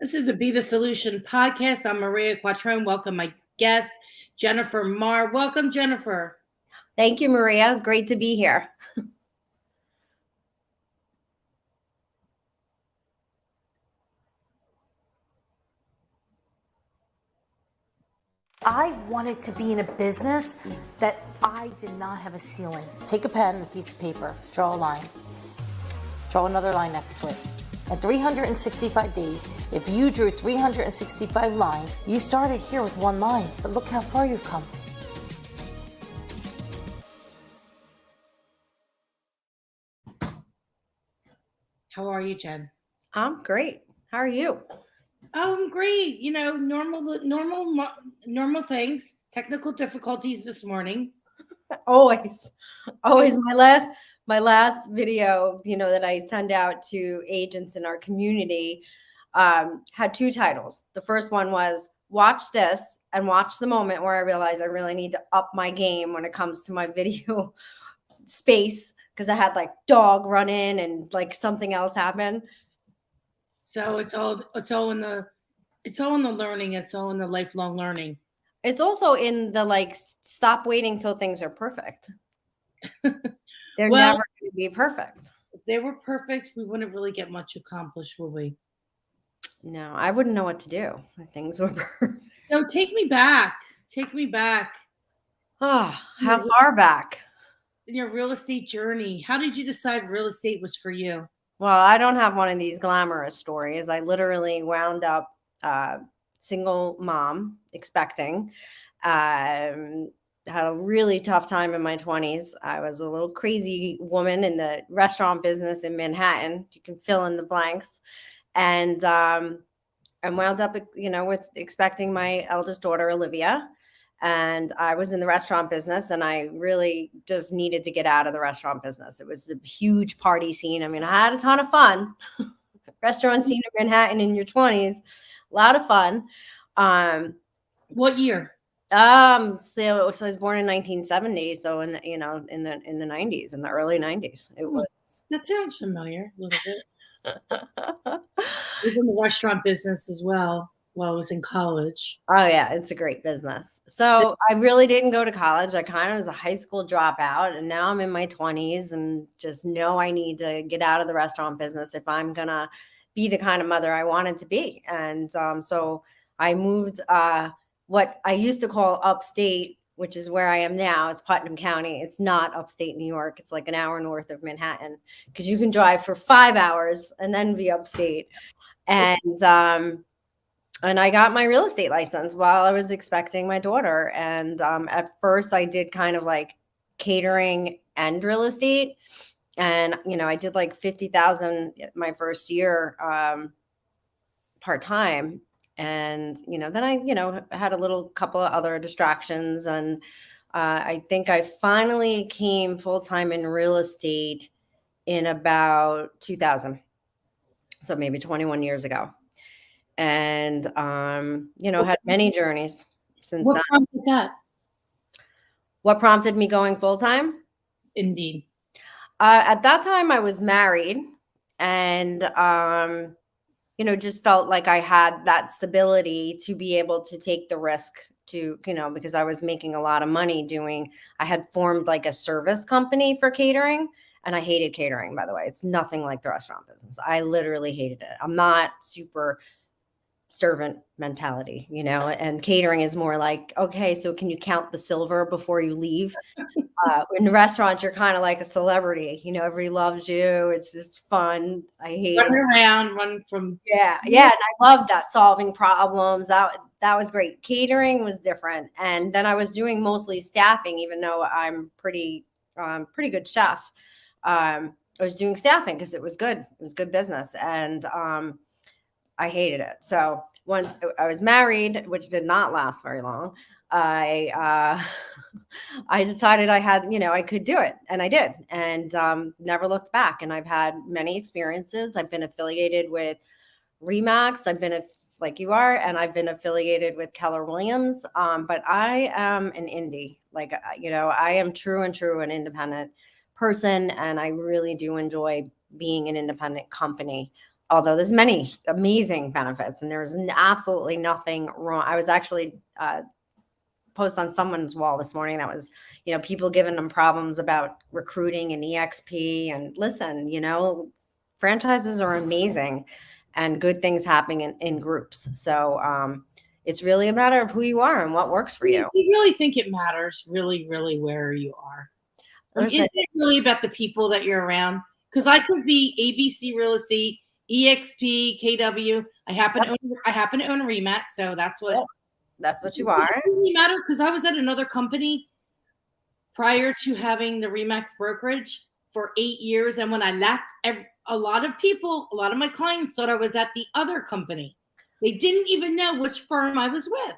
This is the Be the Solution podcast. I'm Maria Quattrone. Welcome my guest, Jenifer Maher. Welcome, Jenifer. Thank you, Maria. It's great to be here. I wanted to be in a business that I did not have a ceiling. Take a pen and a piece of paper, draw a line, draw another line next to it. At 365 days, if you drew 365 lines, you started here with one line, but look how far you've come. How are you, Jen? I'm great. How are you? Oh, I'm great. You know, normal things. Technical difficulties this morning. Always. My last video, that I send out to agents in our community, had two titles. The first one was watch this and watch the moment where I realized I really need to up my game when it comes to my video space, because I had like dog run in and like something else happen. So it's all in the learning. It's all in the lifelong learning. It's also in the stop waiting till things are perfect. They're never going to be perfect. If they were perfect, we wouldn't really get much accomplished, would we? No, I wouldn't know what to do if things were perfect. So take me back. Take me back. Oh, how far back? In your real estate journey. How did you decide real estate was for you? Well, I don't have one of these glamorous stories. I literally wound up single mom, expecting. Had a really tough time in my 20s. I was a little crazy woman in the restaurant business in Manhattan. You can fill in the blanks. And wound up, with expecting my eldest daughter, Olivia. And I was in the restaurant business, and I really just needed to get out of the restaurant business. It was a huge party scene. I mean, I had a ton of fun. Restaurant scene in Manhattan in your 20s, a lot of fun. What year? So I was born in 1970. So in the 90s, in the early 90s, it was. That sounds familiar a little bit. I was in the restaurant business as well while I was in college. Oh yeah, it's a great business. So I really didn't go to college. I kind of was a high school dropout, and now I'm in my 20s and just know I need to get out of the restaurant business if I'm gonna be the kind of mother I wanted to be. And so I moved what I used to call upstate, which is where I am now. It's Putnam County. It's not upstate New York. It's like an hour north of Manhattan, because you can drive for 5 hours and then be upstate. And I got my real estate license while I was expecting my daughter. And at first I did kind of like catering and real estate. And, I did like 50,000 my first year part-time. And, then I, had a little couple of other distractions. And I think I finally came full-time in real estate in about 2000. So maybe 21 years ago. And, had many journeys since What prompted that? What prompted me going full-time? Indeed. At that time I was married, and, just felt like I had that stability to be able to take the risk to, because I was making a lot of money I had formed like a service company for catering. And I hated catering, by the way. It's nothing like the restaurant business. I literally hated it. I'm not super servant mentality, and catering is more like, okay, so can you count the silver before you leave? In restaurants, you're kind of like a celebrity, everybody loves you. It's just fun. I hate running around, run from. Yeah. And I loved that, solving problems. That was great. Catering was different. And then I was doing mostly staffing, even though I'm pretty good chef. I was doing staffing because it was good. It was good business. And, I hated it. So once I was married, which did not last very long, I decided I had, I could do it, and I did, and never looked back. And I've had many experiences. I've been affiliated with Remax. I've been like you are, and I've been affiliated with Keller Williams. But I am an indie. I am true an independent person, and I really do enjoy being an independent company although there's many amazing benefits and there's absolutely nothing wrong. I was actually post on someone's wall this morning that was, people giving them problems about recruiting and EXP. And listen, franchises are amazing and good things happening in groups. So it's really a matter of who you are and what works for you. Do you really think it matters really, really where you are? Listen, Is it really about the people that you're around? Because I could be ABC Real Estate, EXP, KW. I happen to own a REMAX, so that's what. Yep. That's what you are. Does it really matter? Because I was at another company prior to having the REMAX brokerage for 8 years, and when I left, a lot of my clients thought I was at the other company. They didn't even know which firm I was with.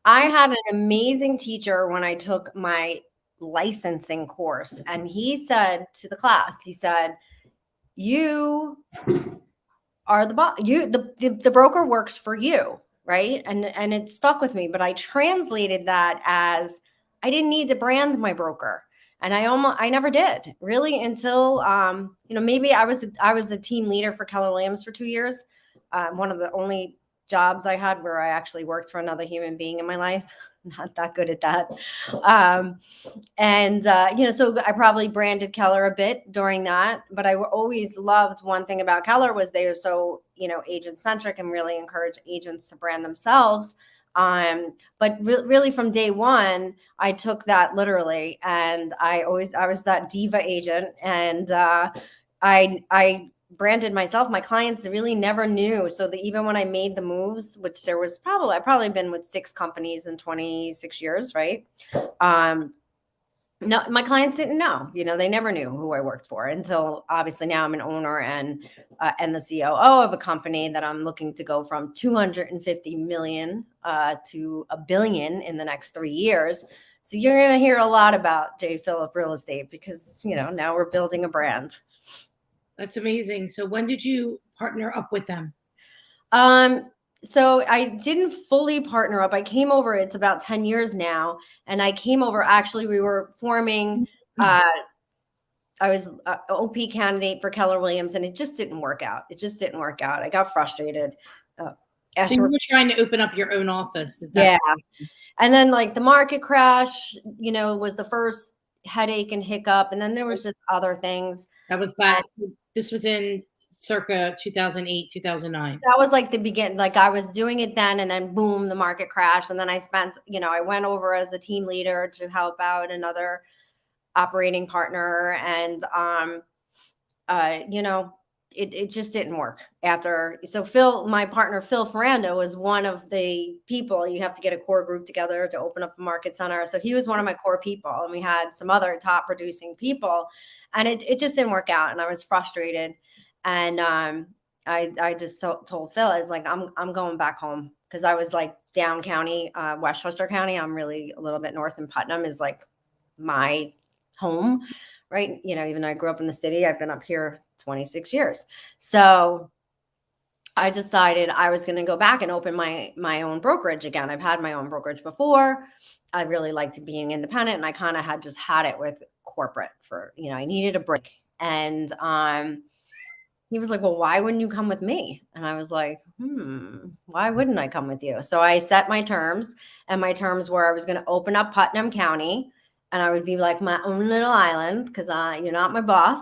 I had an amazing teacher when I took my licensing course, and he said to the class, he said, "You are the boss. The broker works for you." Right. And it stuck with me, but I translated that as I didn't need to brand my broker. And I never did really until, maybe I was a team leader for Keller Williams for 2 years. One of the only jobs I had where I actually worked for another human being in my life. Not that good at that. So I probably branded Keller a bit during that, but I always loved one thing about Keller was they were so, agent centric and really encourage agents to brand themselves. But really from day one, I took that literally, and I was that diva agent, and I branded myself. My clients really never knew. So that even when I made the moves, which I've probably been with 6 companies in 26 years, right? No, my clients didn't know, they never knew who I worked for until obviously now I'm an owner and the COO of a company that I'm looking to go from 250 million to $1 billion in the next 3 years. So you're going to hear a lot about J.Philip Real Estate because, now we're building a brand. That's amazing. So when did you partner up with them? So I didn't fully partner up. I came over, it's about 10 years now. And I came over, actually, we were forming, I was an OP candidate for Keller Williams, and it just didn't work out. I got frustrated. So you were trying to open up your own office. Is that yeah. And then the market crash, was the first headache and hiccup. And then there was just other things. That was back. This was in circa 2008, 2009. That was the beginning. I was doing it then, and then boom, the market crashed. And then I spent, I went over as a team leader to help out another operating partner. And, it just didn't work after. So my partner, Phil Ferrando, was one of the people. You have to get a core group together to open up a market center. So he was one of my core people, and we had some other top producing people, and it just didn't work out. And I was frustrated. And I just told Phil, I was like, I'm going back home, because I was down county, Westchester County. I'm really a little bit north, and Putnam is my home, right? Even though I grew up in the city, I've been up here 26 years. So I decided I was going to go back and open my own brokerage again. I've had my own brokerage before. I really liked being independent, and I kind of had just had it with corporate for, I needed a break. And he was like, "Well, why wouldn't you come with me?" And I was like, why wouldn't I come with you? So I set my terms, and my terms were I was going to open up Putnam County, and I would be like my own little island, because you're not my boss.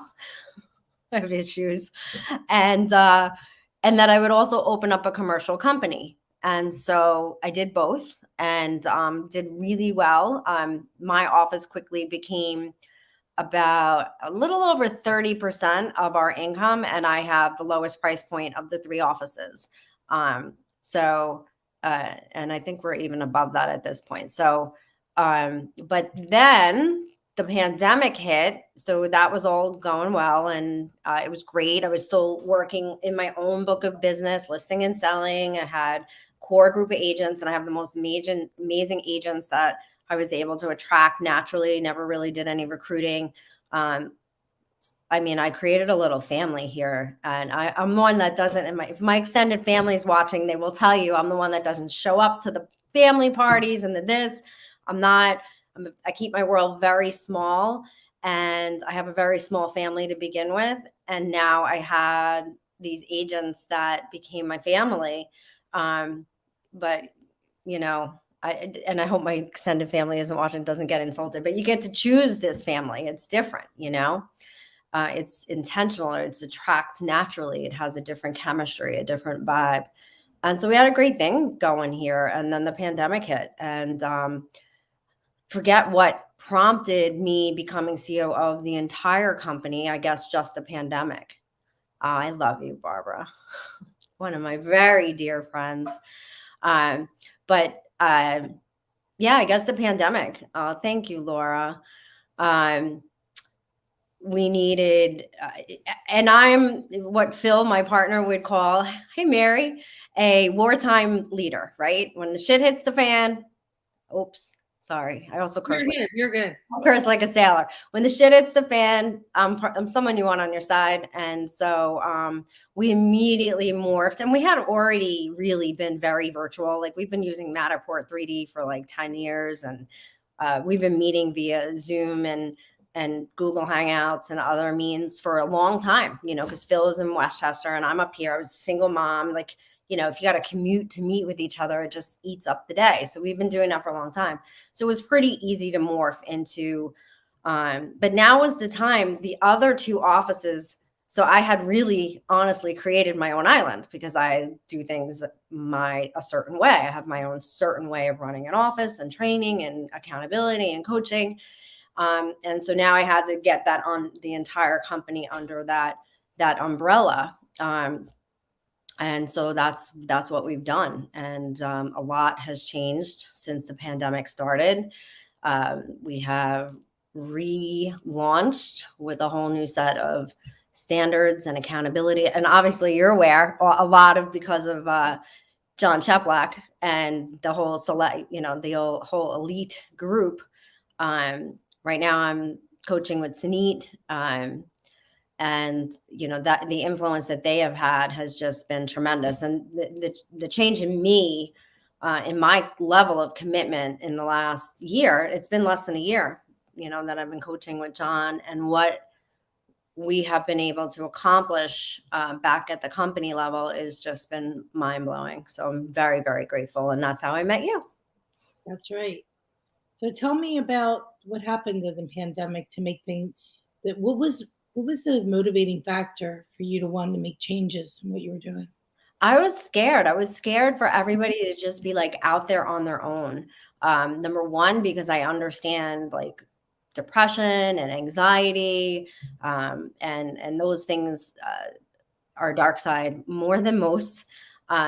I have issues. And that I would also open up a commercial company. And so I did both, and did really well. My office quickly became about a little over 30% of our income, and I have the lowest price point of the 3 offices. And I think we're even above that at this point. So, but then the pandemic hit, so that was all going well, and it was great. I was still working in my own book of business, listing and selling. I had core group of agents, and I have the most amazing agents that I was able to attract naturally. Never really did any recruiting. I created a little family here, and I'm one that doesn't, if my extended family is watching, they will tell you I'm the one that doesn't show up to the family parties and I keep my world very small, and I have a very small family to begin with. And now I had these agents that became my family. But, you know, I hope my extended family isn't watching, doesn't get insulted, but you get to choose this family. It's different, you know, it's intentional, or it's attracts naturally. It has a different chemistry, a different vibe. And so we had a great thing going here. And then the pandemic hit, and forget what prompted me becoming CEO of the entire company. I guess just the pandemic. I love you, Barbara. One of my very dear friends. But yeah, I guess the pandemic. Thank you, Laura. We needed, and I'm what Phil, my partner, would call, hey, Mary, a wartime leader, right? When the shit hits the fan, oops, sorry. I also curse. You're good. I curse like a sailor. When the shit hits the fan, I'm someone you want on your side. And so we immediately morphed, and we had already really been very virtual. Like, we've been using Matterport 3D for like 10 years. And we've been meeting via Zoom and Google Hangouts and other means for a long time, you know, because Phil is in Westchester and I'm up here. I was a single mom. Like, you know, if you got to commute to meet with each other, it just eats up the day. So we've been doing that for a long time. So it was pretty easy to morph into, but now was the time. The other two offices, so I had really honestly created my own island, because I do things a certain way. I have my own certain way of running an office and training and accountability and coaching. And so now I had to get that on the entire company under that umbrella. And so that's what we've done. And a lot has changed since the pandemic started. We have relaunched with a whole new set of standards and accountability. And obviously you're aware, a lot of because of John Cheplack and the whole select, you know, the whole elite group. Right now I'm coaching with Sunit, and you know, that the influence that they have had has just been tremendous. And the change in me, in my level of commitment in the last year, it's been less than a year, you know, that I've been coaching with John, and what we have been able to accomplish back at the company level is just been mind blowing. So I'm very, very grateful. And that's how I met you. That's right. So tell me about what happened in the pandemic to make things that what was the motivating factor for you to want to make changes in what you were doing? I was scared. I was scared for everybody to just be like out there on their own. Number one, because I understand like depression and anxiety, and those things are dark side more than most.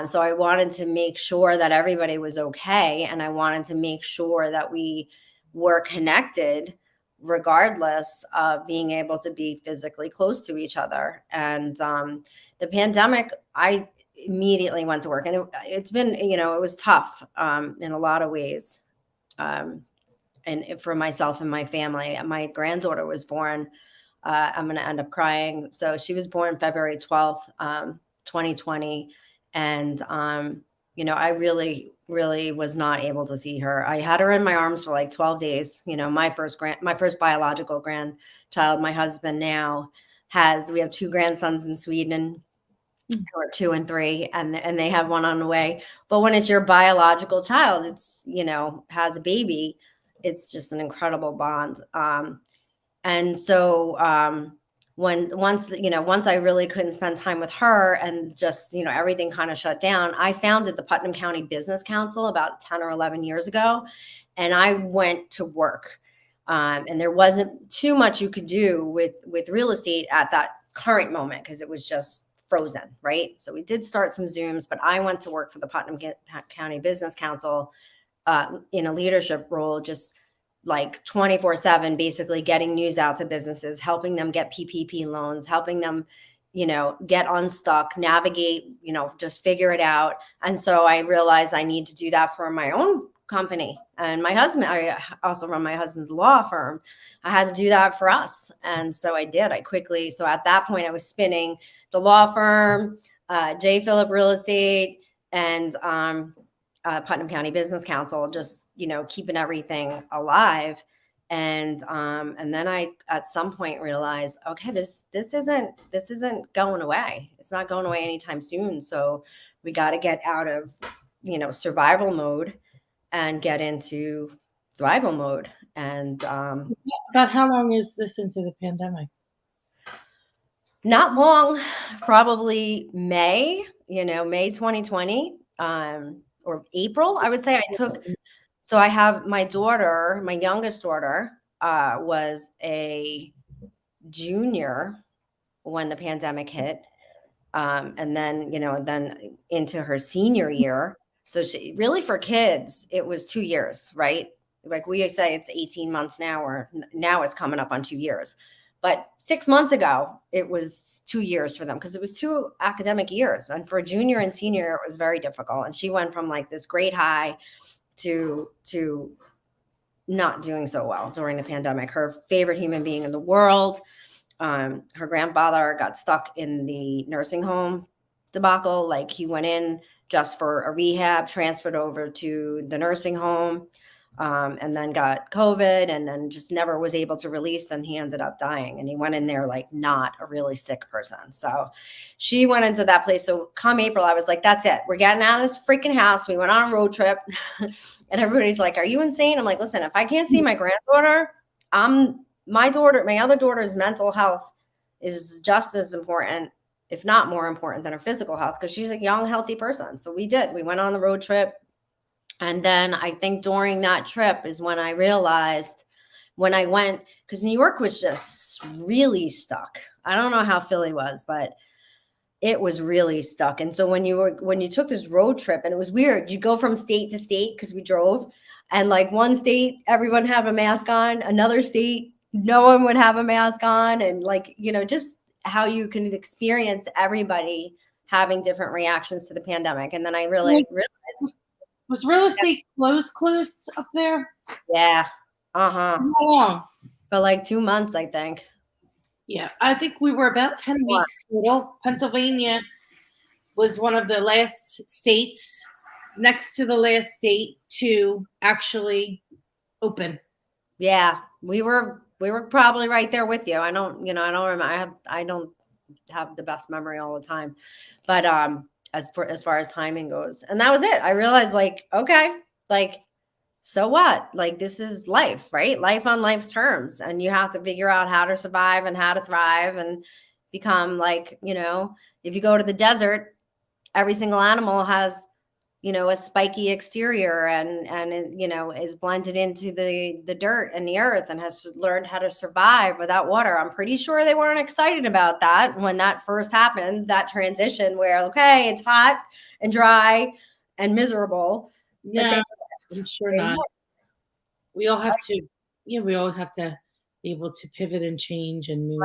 So I wanted to make sure that everybody was okay. And I wanted to make sure that we were connected regardless of being able to be physically close to each other. And the pandemic, I immediately went to work, and it's been, you know, it was tough in a lot of ways. And for myself and my family, my granddaughter was born. I'm going to end up crying. So she was born February 12th, 2020. And, you know, I really was not able to see her. I had her in my arms for like 12 days. You know, my first biological grandchild. My husband now we have two grandsons in Sweden, who are 2 and 3, and they have one on the way. But when it's your biological child, it's, you know, has a baby, it's just an incredible bond. And so, once I really couldn't spend time with her, and just, you know, everything kind of shut down, I founded the Putnam County Business Council about 10 or 11 years ago. And I went to work. And there wasn't too much you could do with real estate at that current moment, because it was just frozen, right? So we did start some Zooms, but I went to work for the Putnam County Business Council in a leadership role, just like 24/7, basically getting news out to businesses, helping them get PPP loans, helping them, you know, get unstuck, navigate, you know, just figure it out. And so I realized I need to do that for my own company. And my husband, I also run my husband's law firm. I had to do that for us. And so I did. So at that point, I was spinning the law firm, J.Philip Real Estate, and Putnam County Business Council, just, you know, keeping everything alive. And then I at some point realized, okay, this isn't going away. It's not going away anytime soon. So we got to get out of, survival mode and get into thrival mode. And About how long is this into the pandemic? not long, probably May 2020, or April, I would say. So I have my daughter, my youngest daughter, was a junior when the pandemic hit. And then, then into her senior year. So she really, for kids, it was 2 years, right? Like we say, it's 18 months now, or now it's coming up on 2 years. But 6 months ago, it was 2 years for them because it was 2 academic years. And for junior and senior, it was very difficult. And she went from like this great high to not doing so well during the pandemic. Her favorite human being in the world. Her grandfather got stuck in the nursing home debacle. Like he went in just for a rehab, transferred over to the nursing home, and then got COVID, and then just never was able to release. And he ended up dying, and he went in there like not a really sick person. So she went into that place. So come April, I was like, that's it. We're getting out of this freaking house. We went on a road trip and everybody's like, are you insane? I'm like, listen, if I can't see my granddaughter, my other daughter's mental health is just as important, if not more important, than her physical health, because she's a young, healthy person. So we went on the road trip. And then I think during that trip is when I realized, when I went, because New York was just really stuck. I don't know how Philly was, but it was really stuck. And so when you took this road trip, and it was weird, you go from state to state because we drove, and like one state, everyone have a mask on, another state, no one would have a mask on. And like, just how you can experience everybody having different reactions to the pandemic. And then I really realized. Was real estate closed up there? Yeah. How long? For like 2 months, I think. Yeah, I think we were about 10 weeks total. Pennsylvania was one of the last states, next to the last state to actually open. Yeah, we were probably right there with you. I don't remember. I don't have the best memory all the time, but as far as timing goes, and that was it. I realized, like, okay, like, so what? Like, this is life, right? Life on life's terms, and you have to figure out how to survive and how to thrive and become like, if you go to the desert, every single animal has, a spiky exterior and is blended into the dirt and the earth and has learned how to survive without water. I'm pretty sure they weren't excited about that when that first happened, that transition where, okay, it's hot and dry and miserable. Yeah, I'm sure not. We all have to be able to pivot and change and move.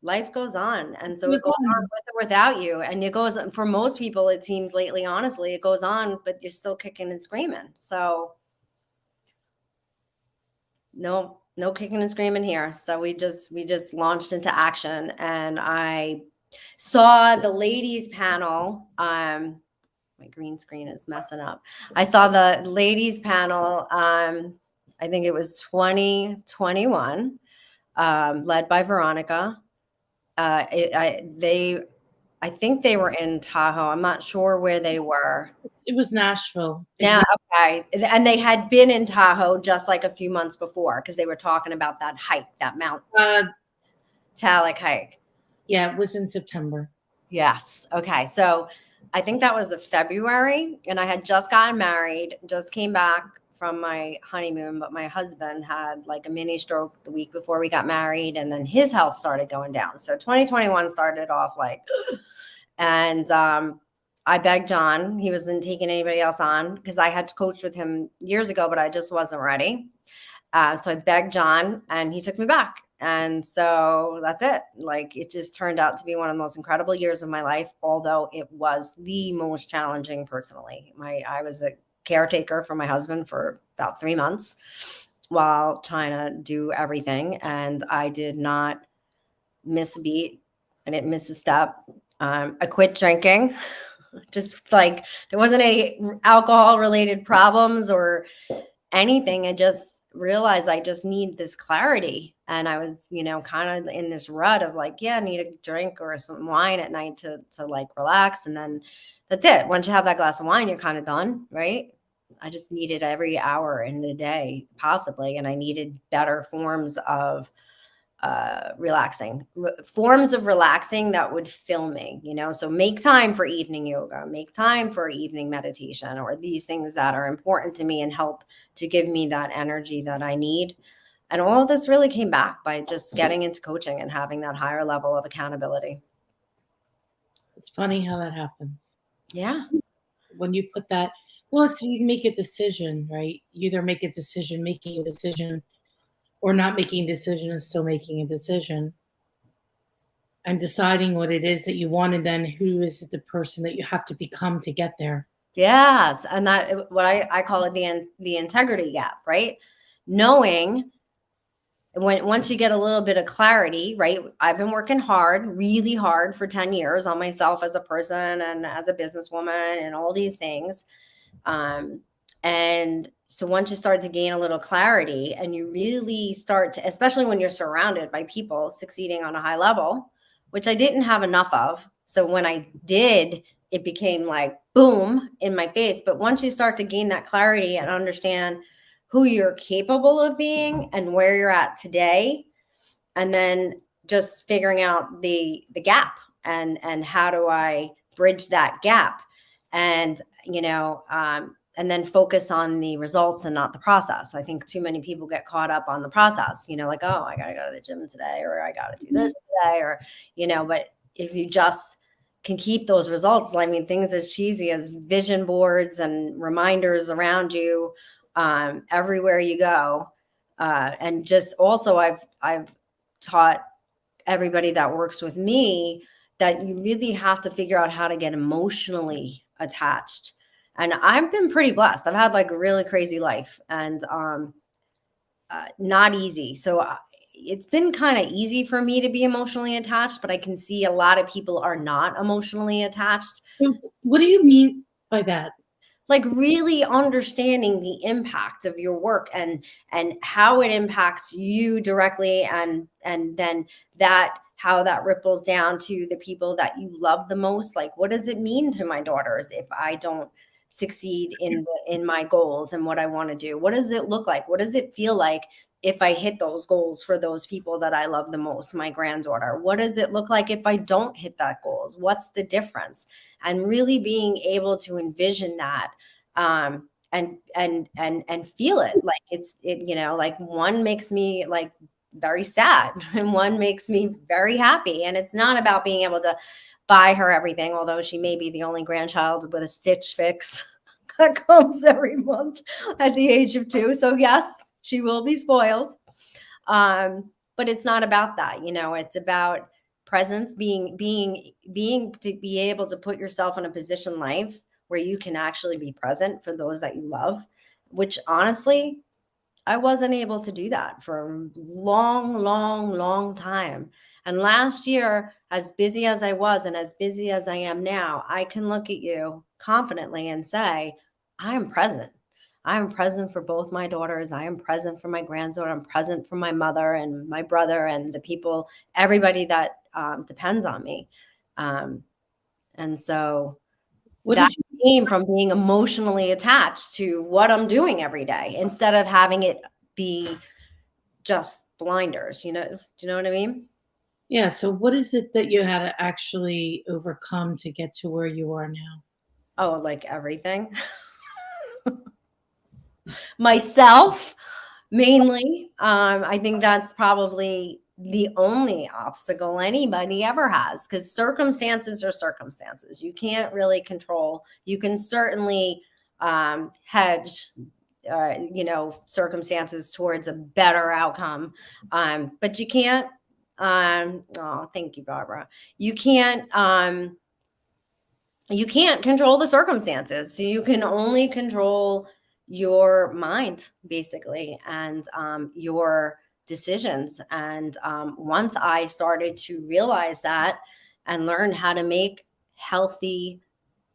Life goes on. And so it goes on with or without you. And it goes, for most people, it seems lately, honestly, it goes on, but you're still kicking and screaming. So no kicking and screaming here. So we just launched into action, and I saw the ladies panel. My green screen is messing up. I saw the ladies panel. I think it was 2021, led by Veronica. I think they were in Tahoe. I'm not sure where they were. It was Nashville. Yeah. Okay. And they had been in Tahoe just like a few months before, because they were talking about that hike, that Mount Talik hike. Yeah, it was in September. Yes. Okay. So I think that was February, and I had just gotten married, just came back from my honeymoon, but my husband had like a mini stroke the week before we got married, and then his health started going down. So 2021 started off like, and I begged John. He wasn't taking anybody else on because I had coached with him years ago, but I just wasn't ready. So I begged John, and he took me back. And so that's it. Like, it just turned out to be one of the most incredible years of my life, although it was the most challenging personally. I was a caretaker for my husband for about 3 months while trying to do everything. And I did not miss a beat. I didn't miss a step. I quit drinking. Just like, there wasn't any alcohol related problems or anything. I just realized I just need this clarity. And I was, kind of in this rut of like, yeah, I need a drink or some wine at night to like relax. And then that's it. Once you have that glass of wine, you're kind of done, right? I just needed every hour in the day possibly. And I needed better forms of relaxing that would fill me, so make time for evening yoga, make time for evening meditation, or these things that are important to me and help to give me that energy that I need. And all of this really came back by just getting into coaching and having that higher level of accountability. It's funny how that happens. Yeah. When you put that, well, you make a decision, right? You either make a decision, making a decision, or not making a decision and still making a decision. I'm deciding what it is that you want, and then who is the person that you have to become to get there. Yes. And that, what I call it, the integrity gap, right? Knowing once you get a little bit of clarity, right? I've been working really hard for 10 years on myself as a person and as a businesswoman and all these things. And so once you start to gain a little clarity and you really start to, especially when you're surrounded by people succeeding on a high level, which I didn't have enough of. So when I did, it became like boom in my face. But once you start to gain that clarity and understand who you're capable of being and where you're at today, and then just figuring out the gap and how do I bridge that gap, and and then focus on the results and not the process. I think too many people get caught up on the process, like, oh, I got to go to the gym today, or I got to do this today, or, but if you just can keep those results, I mean, things as cheesy as vision boards and reminders around you everywhere you go. And just also I've taught everybody that works with me that you really have to figure out how to get emotionally attached. And I've been pretty blessed. I've had like a really crazy life and not easy. So it's been kind of easy for me to be emotionally attached, but I can see a lot of people are not emotionally attached. What do you mean by that? Like really understanding the impact of your work and how it impacts you directly, and then how that ripples down to the people that you love the most. Like, what does it mean to my daughters if I don't succeed in my goals and what I want to do? What does it look like? What does it feel like if I hit those goals for those people that I love the most, my granddaughter? What does it look like if I don't hit that goals? What's the difference? And really being able to envision that and feel it. Like like one makes me like very sad and one makes me very happy. And it's not about being able to buy her everything, although she may be the only grandchild with a Stitch Fix that comes every month at the age of 2. So yes, she will be spoiled. But it's not about that. It's about presence, being to be able to put yourself in a position in life where you can actually be present for those that you love, which honestly, I wasn't able to do that for a long time. And last year, as busy as I was and as busy as I am now, I can look at you confidently and say, I am present. I am present for both my daughters. I am present for my granddaughter. I'm present for my mother and my brother and the people, everybody that depends on me. And so that came from being emotionally attached to what I'm doing every day instead of having it be just blinders. Do you know what I mean? Yeah. So what is it that you had to actually overcome to get to where you are now? Oh, like everything. Myself, mainly. I think that's probably the only obstacle anybody ever has, because circumstances are circumstances. You can't really control. You can certainly hedge circumstances towards a better outcome, but you can't thank you, Barbara. You can't control the circumstances. So you can only control your mind, basically, and your decisions. And once I started to realize that and learn how to make healthy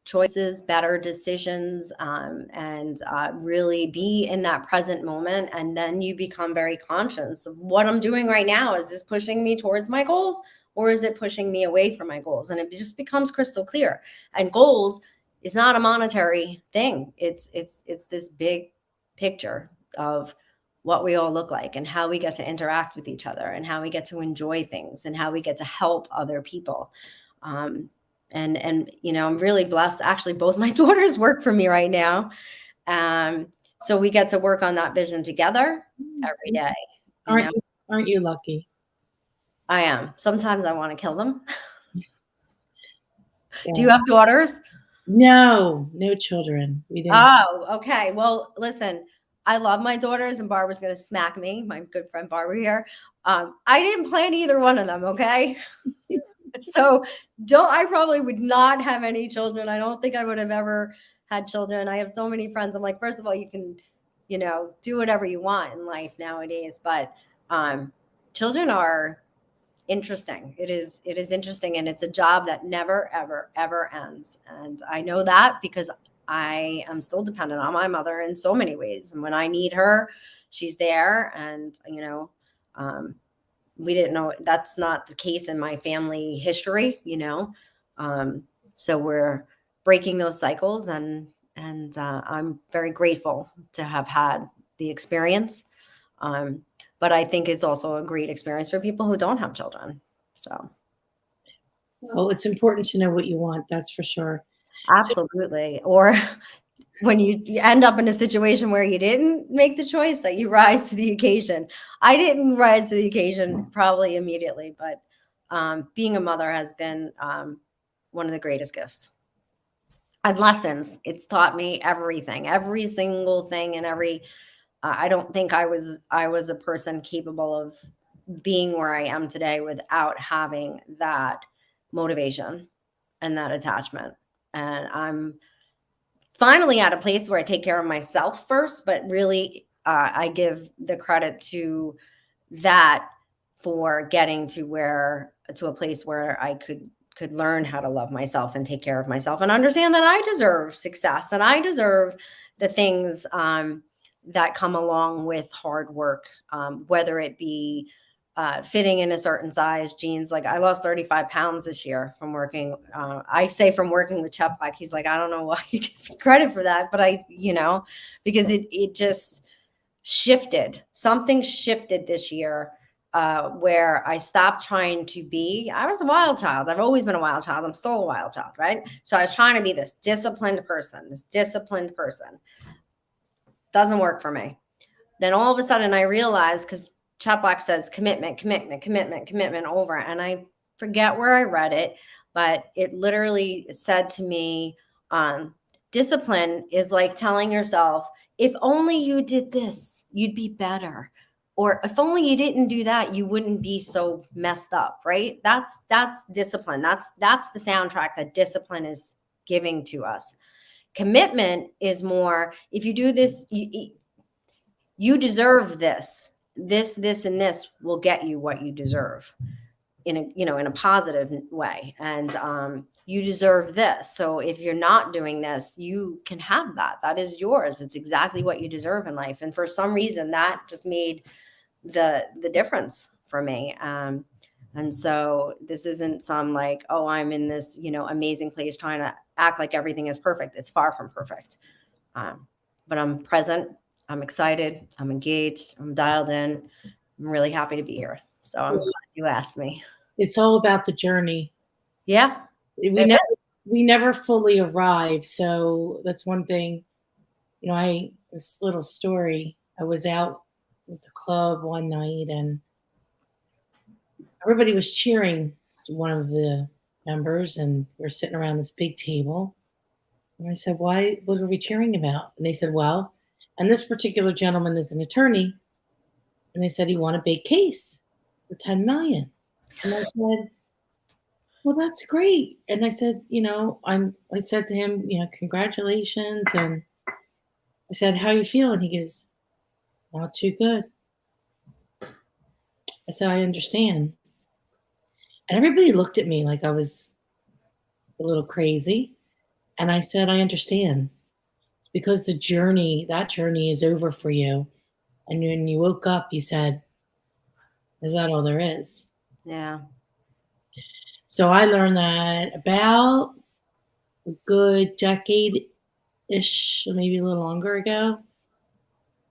choices, better decisions, and really be in that present moment. And then you become very conscious of what I'm doing right now. Is this pushing me towards my goals, or is it pushing me away from my goals? And it just becomes crystal clear. And goals is not a monetary thing. It's this big picture of what we all look like and how we get to interact with each other and how we get to enjoy things and how we get to help other people. And you know, I'm really blessed. Actually, both my daughters work for me right now. So we get to work on that vision together every day. Aren't you lucky? I am. Sometimes I want to kill them. Yeah. Do you have daughters? No children. We didn't. Oh, okay. Well, listen, I love my daughters, and Barbara's going to smack me, my good friend Barbara here. I didn't plan either one of them, okay? So I probably would not have any children. I don't think I would have ever had children. I have so many friends. I'm like, first of all, you can, you know, do whatever you want in life nowadays. But children are interesting. It is interesting. And it's a job that never, ever, ever ends. And I know that because I am still dependent on my mother in so many ways. And when I need her, she's there. And, you know, we didn't know that's not the case in my family history, you know. So we're breaking those cycles, and I'm very grateful to have had the experience. But I think it's also a great experience for people who don't have children. So, well, it's important to know what you want. That's for sure. Absolutely. Or when you end up in a situation where you didn't make the choice, that you rise to the occasion. I didn't rise to the occasion probably immediately, but being a mother has been one of the greatest gifts. And lessons. It's taught me everything, every single thing, and I don't think I was a person capable of being where I am today without having that motivation and that attachment. And I'm finally at a place where I take care of myself first, but really I give the credit to that for getting to a place where I could learn how to love myself and take care of myself and understand that I deserve success and I deserve the things that come along with hard work, whether it be fitting in a certain size jeans. Like I lost 35 pounds this year from working. I say from working with Chuck, like he's like, I don't know why you give me credit for that, but because it just shifted. Something shifted this year where I stopped trying to be. I was a wild child. I've always been a wild child. I'm still a wild child, right? So I was trying to be this disciplined person. Doesn't work for me. Then all of a sudden I realized, because Chatbox says commitment over. And I forget where I read it, but it literally said to me, discipline is like telling yourself, if only you did this, you'd be better. Or if only you didn't do that, you wouldn't be so messed up, right? That's discipline. That's the soundtrack that discipline is giving to us. Commitment is more, if you do this, you deserve this. This, and this will get you what you deserve in a positive way. And you deserve this. So if you're not doing this, you can have that. That is yours. It's exactly what you deserve in life. And for some reason, that just made the difference for me. And so this isn't some like, oh, I'm in this, amazing place trying to act like everything is perfect. It's far from perfect. But I'm present. I'm excited. I'm engaged. I'm dialed in. I'm really happy to be here. So I'm glad you asked me. It's all about the journey. Yeah. We never fully arrive. So that's one thing, this little story, I was out at the club one night and everybody was cheering one of the members, and we're sitting around this big table. And I said, what are we cheering about? And they said, well, and this particular gentleman is an attorney. And they said he won a big case for $10 million. And I said, well, that's great. And I said, I said to him, congratulations. And I said, how you feeling? He goes, not too good. I said, I understand. And everybody looked at me like I was a little crazy. And I said, I understand. It's because that journey is over for you. And when you woke up, you said, is that all there is? Yeah. So I learned that about a good decade-ish, or maybe a little longer ago,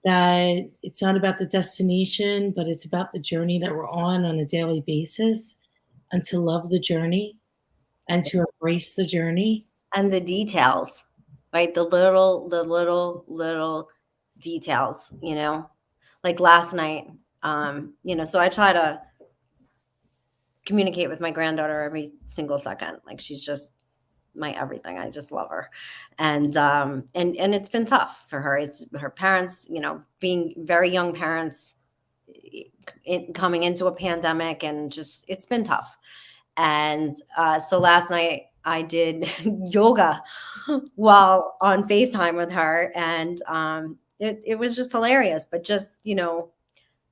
that it's not about the destination, but it's about the journey that we're on a daily basis, and to love the journey and to embrace the journey. And the details, right? The little details, like last night, so I try to communicate with my granddaughter every single second. Like, she's just my everything. I just love her. And it's been tough for her. It's her parents, being very young parents, coming into a pandemic, and just, it's been tough. And so last night I did yoga while on FaceTime with her. And it was just hilarious. But just,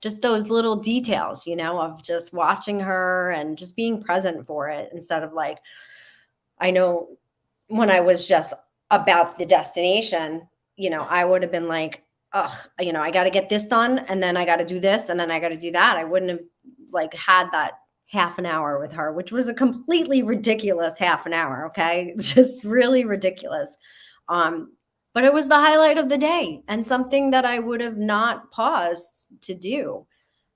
just those little details, of just watching her and just being present for it, instead of like, I know when I was just about the destination, I would have been like, oh, I got to get this done, and then I got to do this, and then I got to do that. I wouldn't have like had that half an hour with her, which was a completely ridiculous half an hour. Okay. Just really ridiculous. But it was the highlight of the day, and something that I would have not paused to do.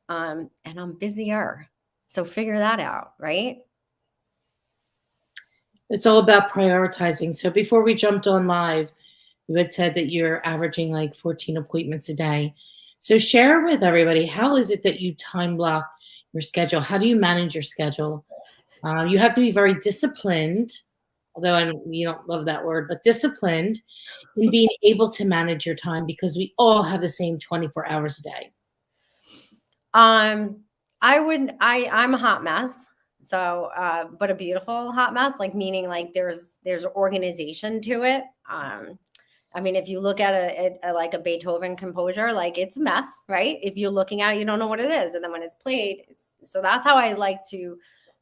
And I'm busier. So figure that out, right? It's all about prioritizing. So before we jumped on live, you had said that you're averaging like 14 appointments a day. So share with everybody, how is it that you time block your schedule? How do you manage your schedule? You have to be very disciplined, although you don't love that word, but disciplined in being able to manage your time, because we all have the same 24 hours a day. I'm a hot mess. So, but a beautiful hot mess, like, meaning like there's organization to it. I mean, if you look at a like a Beethoven composure, like, it's a mess, right? If you're looking at it, you don't know what it is. And then when it's played, so that's how I like to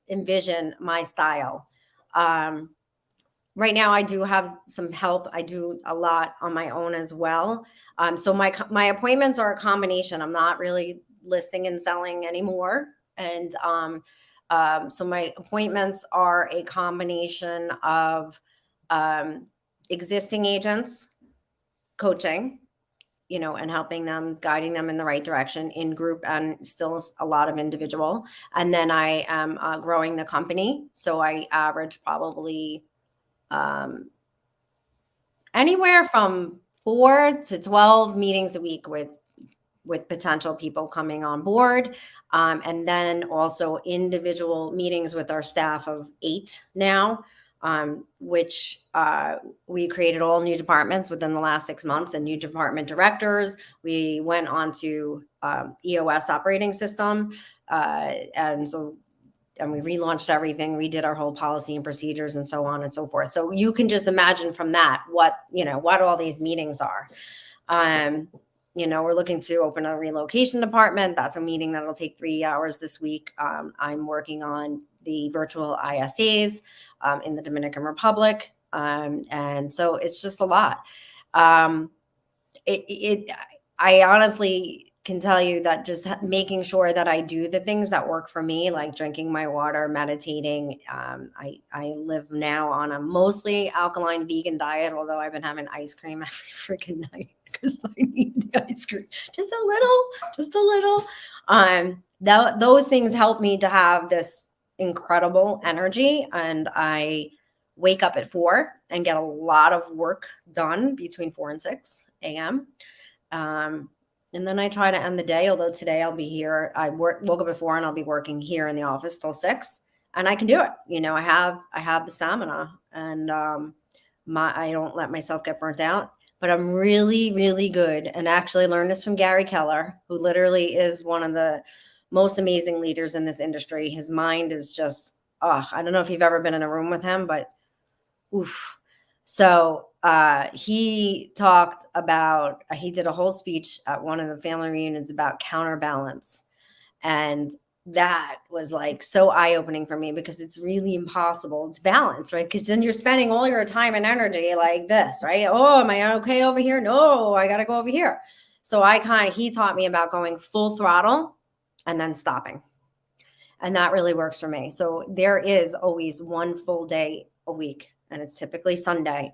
envision my style. Right now I do have some help. I do a lot on my own as well. So my appointments are a combination. I'm not really listing and selling anymore. And so my appointments are a combination of existing agents coaching, and helping them, guiding them in the right direction in group, and still a lot of individual. And then I am growing the company. So I average probably anywhere from 4 to 12 meetings a week with potential people coming on board. And then also individual meetings with our staff of 8 now, which we created all new departments within the last 6 months, and new department directors. We went on to EOS operating system. And we relaunched everything, redid our whole policy and procedures, and so on and so forth. So you can just imagine from that what all these meetings are. We're looking to open a relocation department. That's a meeting that'll take 3 hours this week. I'm working on the virtual ISAs in the Dominican Republic. And so it's just a lot. I honestly can tell you that just making sure that I do the things that work for me, like drinking my water, meditating. I live now on a mostly alkaline vegan diet, although I've been having ice cream every freaking night because I need the ice cream. Just a little. Those things help me to have this incredible energy, and I wake up at 4 and get a lot of work done between 4 and 6 a.m. And then I try to end the day, although today I'll be here. I woke up at 4 and I'll be working here in the office till 6, and I can do it. I have the stamina, and I don't let myself get burnt out. But I'm really, really good, and actually learned this from Gary Keller, who literally is one of the most amazing leaders in this industry. His mind is just, I don't know if you've ever been in a room with him, but oof. So he talked about, he did a whole speech at one of the family reunions about counterbalance. And that was like so eye-opening for me, because it's really impossible to balance, right? Because then you're spending all your time and energy like this, right? Oh, am I okay over here? No, I got to go over here. So he taught me about going full throttle and then stopping. And that really works for me. So there is always one full day a week, and it's typically Sunday,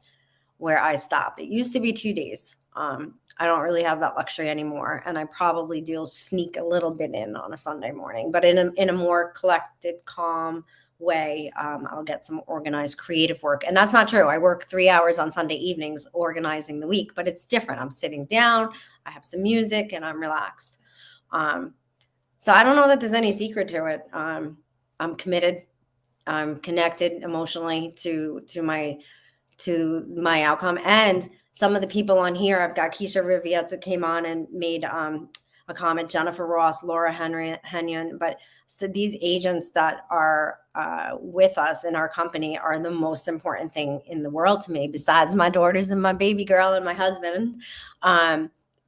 where I stop. It used to be 2 days. I don't really have that luxury anymore, and I probably do sneak a little bit in on a Sunday morning, but in a more collected, calm way. I'll get some organized, creative work, and that's not true. I work 3 hours on Sunday evenings organizing the week, but it's different. I'm sitting down, I have some music, and I'm relaxed. So I don't know that there's any secret to it. I'm committed. I'm connected emotionally to my outcome. And some of the people on here, I've got Keisha Rivietza came on and made a comment, Jenifer Ross, Laura Henyon. But so these agents that are with us in our company are the most important thing in the world to me, besides my daughters and my baby girl and my husband.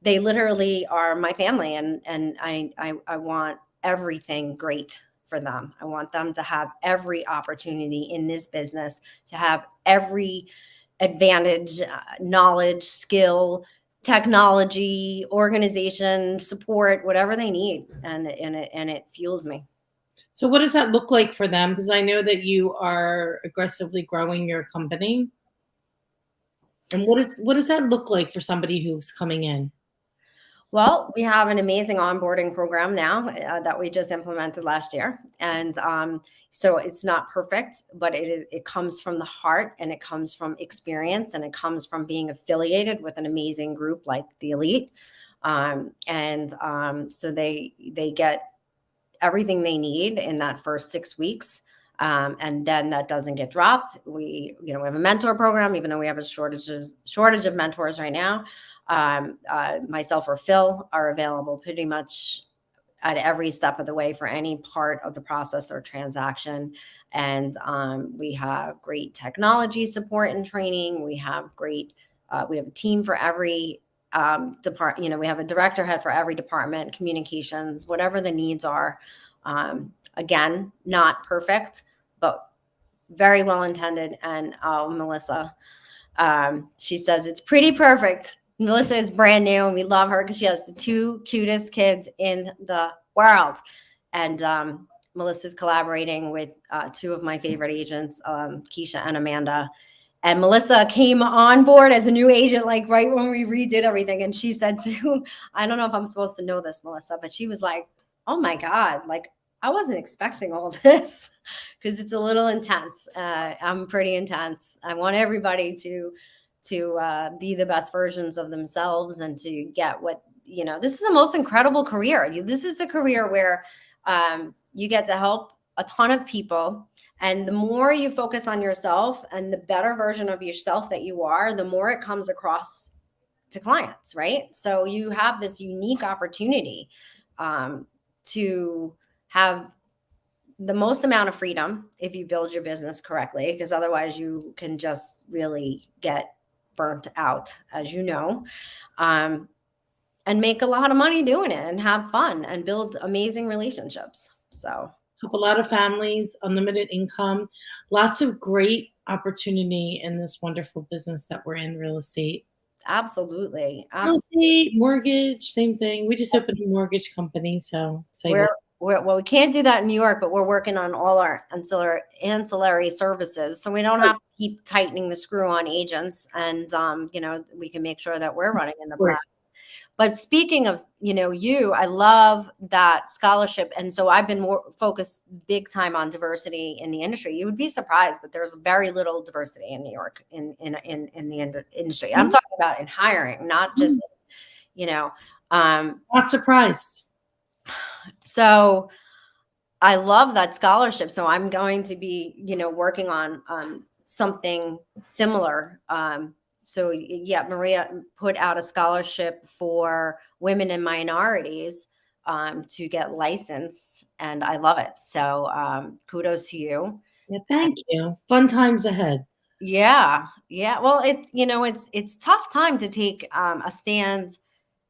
They literally are my family, and I want everything great for them. I want them to have every opportunity in this business, to have every advantage, knowledge, skill, technology, organization, support, whatever they need. And it fuels me. So what does that look like for them? Because I know that you are aggressively growing your company. And what does that look like for somebody who's coming in? Well, we have an amazing onboarding program now that we just implemented last year. And so it's not perfect, but it comes from the heart, and it comes from experience, and it comes from being affiliated with an amazing group like the Elite. So they get everything they need in that first 6 weeks. And then that doesn't get dropped. We have a mentor program, even though we have a shortage of mentors right now. Myself or Phil are available pretty much at every step of the way for any part of the process or transaction. And we have great technology support and training. We have we have a team for every department. We have a director head for every department, communications, whatever the needs are. Again, not perfect, but very well intended. And Melissa, she says it's pretty perfect. Melissa is brand new, and we love her because she has the 2 cutest kids in the world. And Melissa's collaborating with 2 of my favorite agents, Keisha and Amanda. And Melissa came on board as a new agent, like right when we redid everything. And she said I don't know if I'm supposed to know this, Melissa, but she was like, oh my God, like I wasn't expecting all this, because it's a little intense. I'm pretty intense. I want everybody to be the best versions of themselves, and to get what, this is the most incredible career. This is the career where you get to help a ton of people. And the more you focus on yourself and the better version of yourself that you are, the more it comes across to clients, right? So you have this unique opportunity to have the most amount of freedom if you build your business correctly, because otherwise you can just really get burnt out, as you know, and make a lot of money doing it, and have fun, and build amazing relationships. So Help a lot of families, unlimited income, lots of great opportunity in this wonderful business that we're in, real estate. Absolutely. Real estate, mortgage, same thing. We just opened a mortgage company, so well, we can't do that in New York, but we're working on all our ancillary services, so we don't have to keep tightening the screw on agents, and we can make sure that we're running in the black. But speaking of, I love that scholarship. And so I've been more focused big time on diversity in the industry. You would be surprised, but there's very little diversity in New York in the industry. I'm talking about in hiring, not just, not surprised. So I love that scholarship. So I'm going to be, working on something similar. So yeah, Maria put out a scholarship for women and minorities to get licensed, and I love it. So kudos to you. Yeah, thank you. Fun times ahead. Yeah. Well, it's tough time to take a stand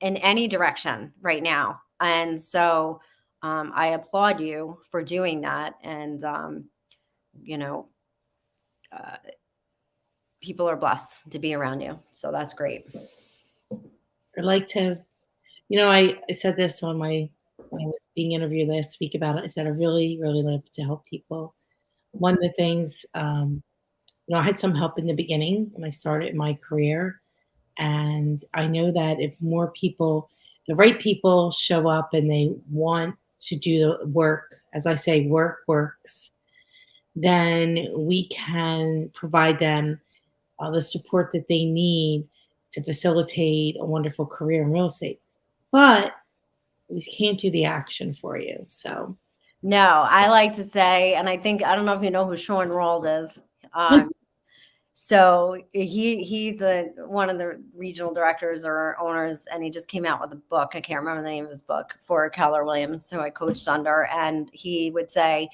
in any direction right now, and so I applaud you for doing that. And, you know, uh, people are blessed to be around you. So that's great. I'd like to, I said this on when I was being interviewed last week about it. I said, I really, really love to help people. One of the things, I had some help in the beginning when I started my career. And I know that if more people, the right people show up and they want to do the work, as I say, work works, then we can provide them the support that they need to facilitate a wonderful career in real estate. But we can't do the action for you. So, No, I like to say, and I don't know if you know who Sean Rawls is. So he's one of the regional directors or owners, and he just came out with a book. I can't remember the name of his book, for Keller Williams, who I coached under. And he would say,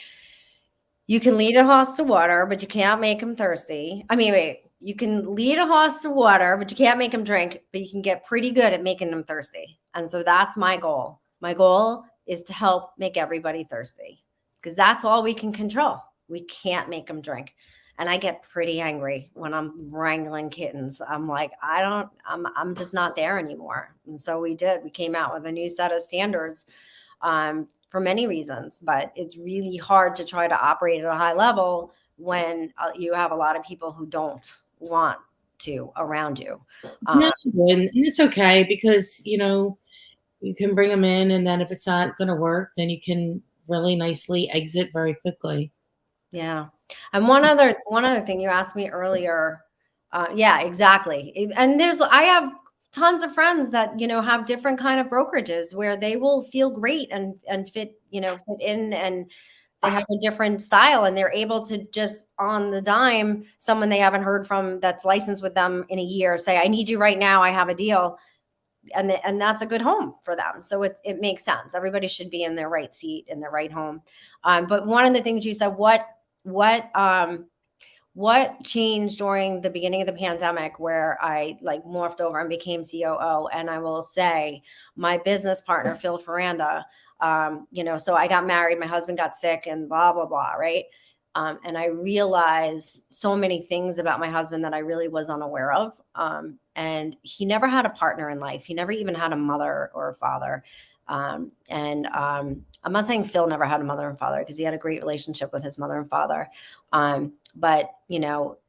you can lead a horse to water, but you can't make him thirsty. I mean, wait, you can lead a horse to water, but you can't make him drink, but you can get pretty good at making them thirsty. And so that's my goal. My goal is to help make everybody thirsty, because that's all we can control. We can't make them drink. And I get pretty angry when I'm wrangling kittens. I'm like, I'm just not there anymore. And so we came out with a new set of standards for many reasons, but it's really hard to try to operate at a high level when you have a lot of people who don't want to around you. No, and it's okay, because, you can bring them in, and then if it's not going to work, then you can really nicely exit very quickly. Yeah. And one other thing you asked me earlier. Yeah, exactly. And I have tons of friends that, have different kind of brokerages where they will feel great and fit in, and they have a different style, and they're able to just on the dime, someone they haven't heard from that's licensed with them in a year, say, I need you right now. I have a deal. And that's a good home for them. So it makes sense. Everybody should be in their right seat, in their right home. But one of the things you said, what changed during the beginning of the pandemic, where I morphed over and became COO? And I will say, my business partner, Phil Ferranda, so I got married, my husband got sick, and blah, blah, blah. Right. And I realized so many things about my husband that I really was unaware of. And he never had a partner in life. He never even had a mother or a father. I'm not saying Phil never had a mother and father, because he had a great relationship with his mother and father. But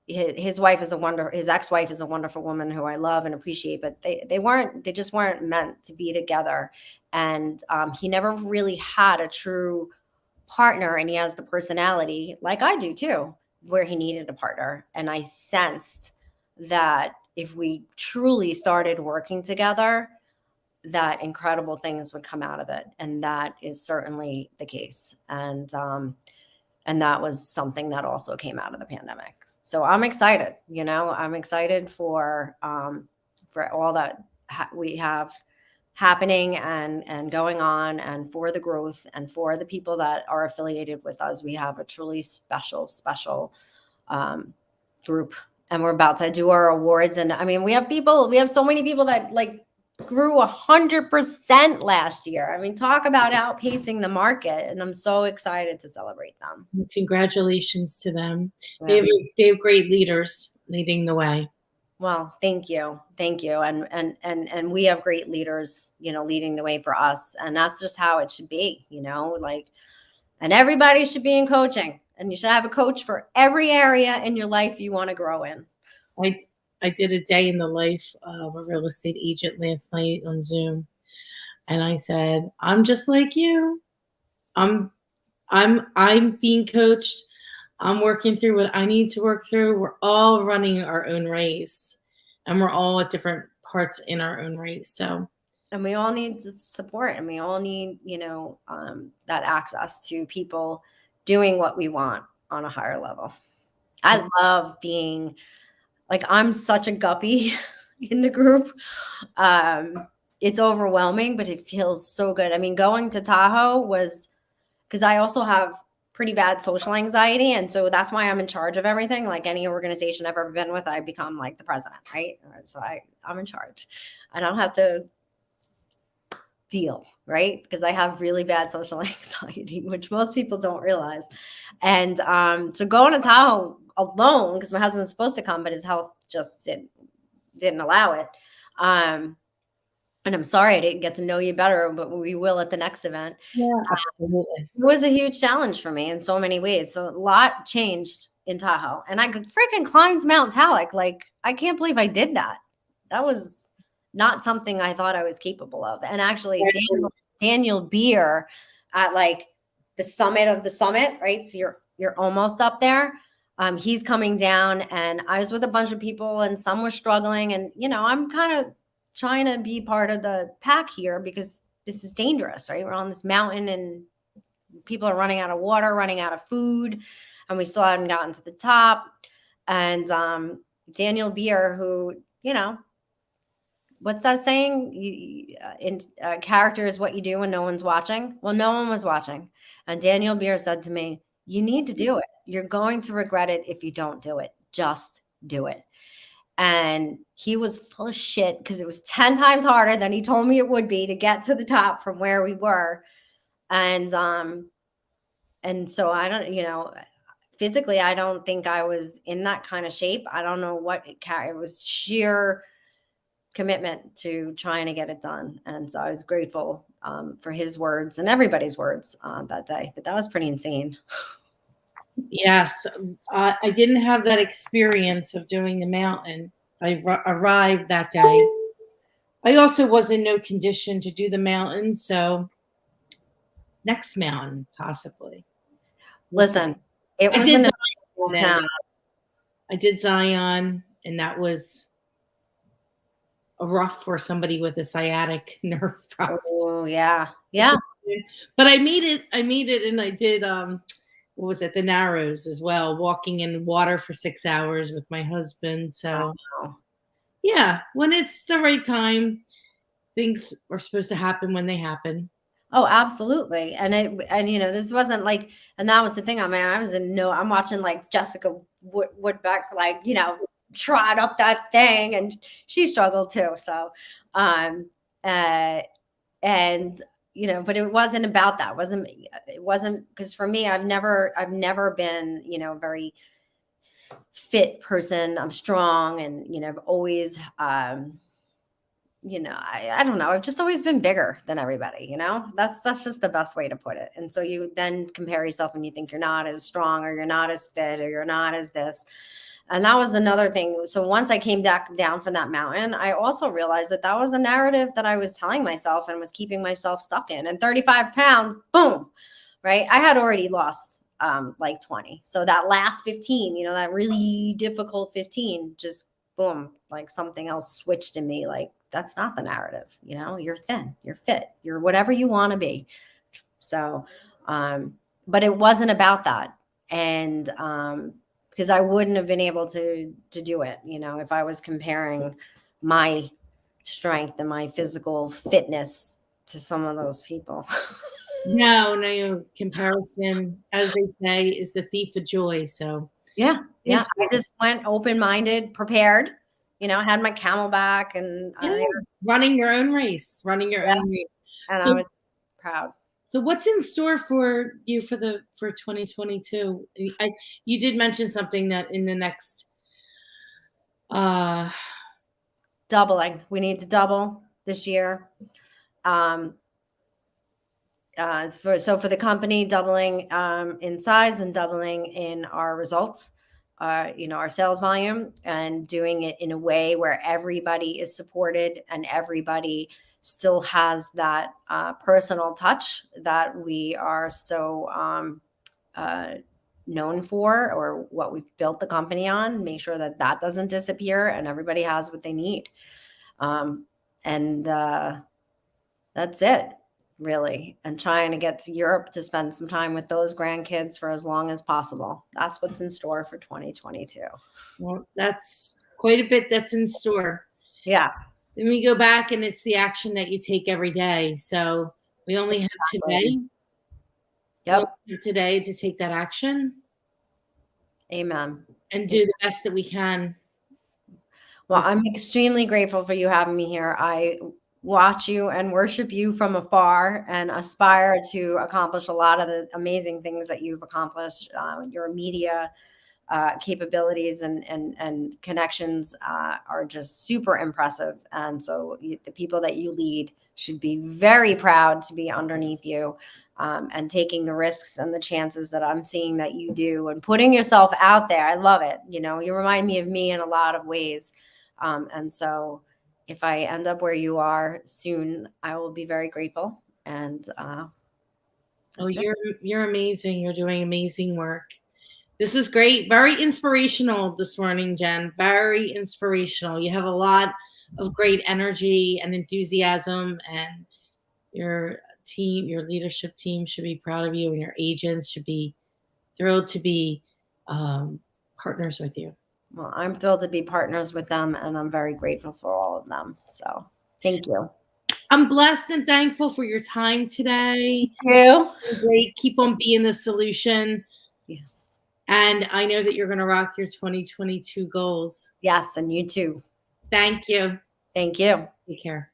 his wife is his ex-wife is a wonderful woman who I love and appreciate, but they just weren't meant to be together. And he never really had a true partner, and he has the personality, like I do too, where he needed a partner. And I sensed that if we truly started working together, that incredible things would come out of it. And that is certainly the case. And that was something that also came out of the pandemic. So I'm excited, I'm excited for all that we have happening and going on, and for the growth, and for the people that are affiliated with us. We have a truly special group, and we're about to do our awards. And I mean, we have so many people that grew 100% last year. I mean, talk about outpacing the market, and I'm so excited to celebrate them. Congratulations to them. Yeah. They have great leaders leading the way. Well, thank you. And we have great leaders, leading the way for us. And that's just how it should be, and everybody should be in coaching, and you should have a coach for every area in your life you want to grow in. I did a day in the life of a real estate agent last night on Zoom. And I said, I'm just like you. I'm being coached. I'm working through what I need to work through. We're all running our own race, and we're all at different parts in our own race. So, and we all need support, and we all need, that access to people doing what we want on a higher level. I love being I'm such a guppy in the group. It's overwhelming, but it feels so good. I mean, going to Tahoe was because I also have pretty bad social anxiety. And so that's why I'm in charge of everything. Like any organization I've ever been with, I become the president, right? So I'm in charge. I don't have to deal, right? Because I have really bad social anxiety, which most people don't realize. And so going to Tahoe alone, because my husband was supposed to come, but his health just didn't allow it. And I'm sorry I didn't get to know you better, but we will at the next event. Yeah, absolutely. It was a huge challenge for me in so many ways. So a lot changed in Tahoe. And I could freaking climbed Mount Talek. Like, I can't believe I did that. That was not something I thought I was capable of. And actually, Daniel Beer at like the summit of the summit, right? So you're almost up there. He's coming down, and I was with a bunch of people, and some were struggling. And, you know, I'm kind of trying to be part of the pack here because this is dangerous, right? We're on this mountain and people are running out of water, running out of food, and we still hadn't gotten to the top. And Daniel Beer, who, you know, what's that saying? Character is what you do when no one's watching. Well, no one was watching. And Daniel Beer said to me, you need to do it. You're going to regret it if you don't do it. Just do it. And he was full of shit because it was 10 times harder than he told me it would be to get to the top from where we were. And so I don't, you know, physically, I don't think I was in that kind of shape. I don't know what it was sheer commitment to trying to get it done. And so I was grateful for his words and everybody's words that day, but that was pretty insane. Yes, I didn't have that experience of doing the mountain. I arrived that day. I also was in no condition to do the mountain, so next mountain possibly. Listen, it was I did Zion, and that was rough for somebody with a sciatic nerve problem. Oh yeah, yeah. But I made it, and I did what was it, the Narrows as well, walking in water for 6 hours with my husband. So yeah, when it's the right time, things are supposed to happen when they happen. Oh, absolutely. And you know, this wasn't like, and that was the thing. I mean, I'm watching like Jessica Woodbeck, like, you know, trot up that thing, and she struggled too. So, and you know, but it wasn't about that. It wasn't because for me, I've never been, you know, a very fit person. I'm strong, and, you know, I've always, you know, I don't know. I've just always been bigger than everybody, you know, that's just the best way to put it. And so you then compare yourself and you think you're not as strong, or you're not as fit, or you're not as this. And that was another thing. So once I came back down from that mountain, I also realized that that was a narrative that I was telling myself and was keeping myself stuck in. And 35 pounds, boom, right? I had already lost like 20. So that last 15, you know, that really difficult 15, just boom, like something else switched in me. Like, that's not the narrative. You know, you're thin, you're fit, you're whatever you want to be. So, but it wasn't about that. And, because I wouldn't have been able to do it, you know, if I was comparing my strength and my physical fitness to some of those people. No, comparison, as they say, is the thief of joy. So yeah, I just went open-minded, prepared, you know, I had my Camelback, and running your own race. And so, I was proud. So what's in store for you for 2022? You did mention something that in the next doubling. We need to double this year. For the company, doubling in size and doubling in our results, you know, our sales volume, and doing it in a way where everybody is supported and everybody still has that personal touch that we are so known for, or what we've built the company on. Make sure that that doesn't disappear and everybody has what they need. And that's it, really. And trying to get to Europe to spend some time with those grandkids for as long as possible. That's what's in store for 2022. Well, that's quite a bit that's in store. Yeah. Then we go back, and it's the action that you take every day. So we only have today. Yep. Today to take that action. Amen. And do the best that we can. Well, I'm extremely grateful for you having me here. I watch you and worship you from afar and aspire to accomplish a lot of the amazing things that you've accomplished. Your media capabilities and connections are just super impressive. And so the people that you lead should be very proud to be underneath you, and taking the risks and the chances that I'm seeing that you do and putting yourself out there. I love it. You know, you remind me of me in a lot of ways. And so if I end up where you are soon, I will be very grateful. And oh, you're amazing. You're doing amazing work. This was great. Very inspirational this morning, Jen. Very inspirational. You have a lot of great energy and enthusiasm, and your team, your leadership team should be proud of you, and your agents should be thrilled to be partners with you. Well, I'm thrilled to be partners with them, and I'm very grateful for all of them. So thank you. I'm blessed and thankful for your time today. You. Great. Keep on being the solution. Yes. And I know that you're going to rock your 2022 goals. Yes, and you too. Thank you. Thank you. Take care.